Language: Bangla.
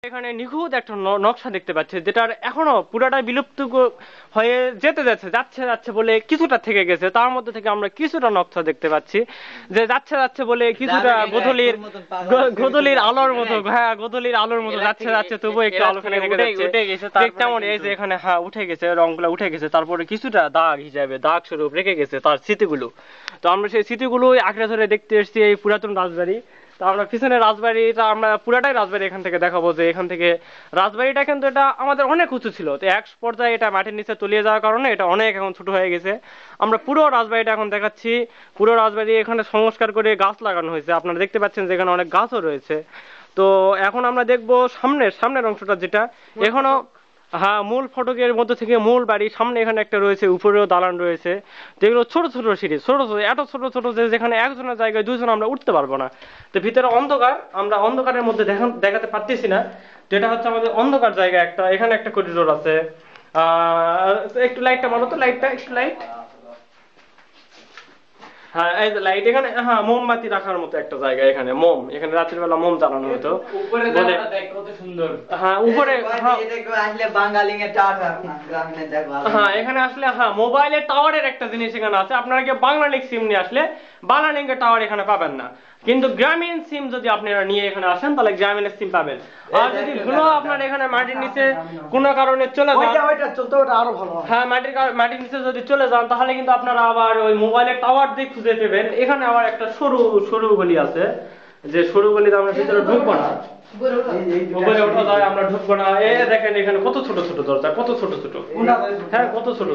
এখানে নিখুঁত একটা নকশা দেখতে পাচ্ছি, যেটার এখনো পুরাটাই বিলুপ্ত হয়ে যেতে যাচ্ছে বলে কিছুটা থেকে গেছে। তার মধ্যে থেকে আমরা কিছুটা নকশা দেখতে পাচ্ছি, যে যাচ্ছে বলে কিছুটা গোধূলির আলোর মতো, হ্যাঁ গোধূলির আলোর মতো যাচ্ছে তবু একটু আলোখানে রেখে যাচ্ছে। তেমন এই যে এখানে হ্যাঁ উঠে গেছে, রংগুলো উঠে গেছে, তারপরে কিছুটা দাগ হিসাবে দাগ স্বরূপ রেখে গেছে তার স্মৃতিগুলো। তো আমরা সেই স্মৃতিগুলো আঁকড়ে ধরে দেখতে এসেছি এই পুরাতন রাজবাড়ি। তো আমরা পিছনে রাজবাড়িটা, আমরা পুরাটাই রাজবাড়ি এখান থেকে দেখাবো, যে এখান থেকে রাজবাড়িটা কিন্তু এটা আমাদের অনেক উঁচু ছিল, তো এক পর্যায়ে এটা মাটির নিচে তলিয়ে যাওয়ার কারণে এটা অনেক এখন ছোট হয়ে গেছে। আমরা পুরো রাজবাড়িটা এখন দেখাচ্ছি। পুরো রাজবাড়ি এখানে সংস্কার করে গাছ লাগানো হয়েছে, আপনারা দেখতে পাচ্ছেন যে এখানে অনেক গাছও রয়েছে। তো এখন আমরা দেখবো সামনের অংশটা, যেটা এখনো হ্যাঁ মূল ফটকের মধ্যে থেকে মূল বাড়ির সামনে এখানে একটা রয়েছে, উপরেও দালান রয়েছে, যেগুলো ছোট ছোট সিঁড়ি, এত ছোট যে যেখানে একজনের জায়গায় দুইজন আমরা উঠতে পারবো না। তো ভিতরে অন্ধকার, আমরা অন্ধকারের মধ্যে দেখাতে পারতেছি না। তো এটা হচ্ছে আমাদের অন্ধকার জায়গা একটা। এখানে একটা করিডোর আছে। একটু লাইটটা মারো তো, একটু লাইট। হ্যাঁ এই যে লাইট এখানে, হ্যাঁ মোমবাতি রাখার মতো একটা জায়গা, এখানে এখানে রাতের বেলা মোম জ্বালানো হতো বলে। হ্যাঁ উপরে, হ্যাঁ এখানে আসলে হ্যাঁ মোবাইলের টাওয়ারের একটা জিনিস এখানে আছে। আপনারা কি বাংলালিংক সিম নিয়ে আসলে বাংলালিংকের টাওয়ার এখানে পাবেন না, কিন্তু গ্রামীণ সিম যদি আপনারা নিয়ে এখানে আসেন তাহলে গ্রামীণের সিম পাবেন। আর যদি ভুলো আপনার এখানে মাটির নিচে কোনো কারণে চলে যান, হ্যাঁ মাটির নিচে যদি চলে যান, তাহলে কিন্তু আপনারা আবার ওই মোবাইলের টাওয়ার দিয়ে খুঁজে পেবেন। এখানে আবার একটা সরু গলি আছে, যে সরু গলিতে আমরা ভিতরে ঢুকবো না, উপরে ওঠা যায়, আমরা ঢুকবো না। এই দেখেন এখানে কত ছোট দরজা, কত ছোট, হ্যাঁ কত ছোট।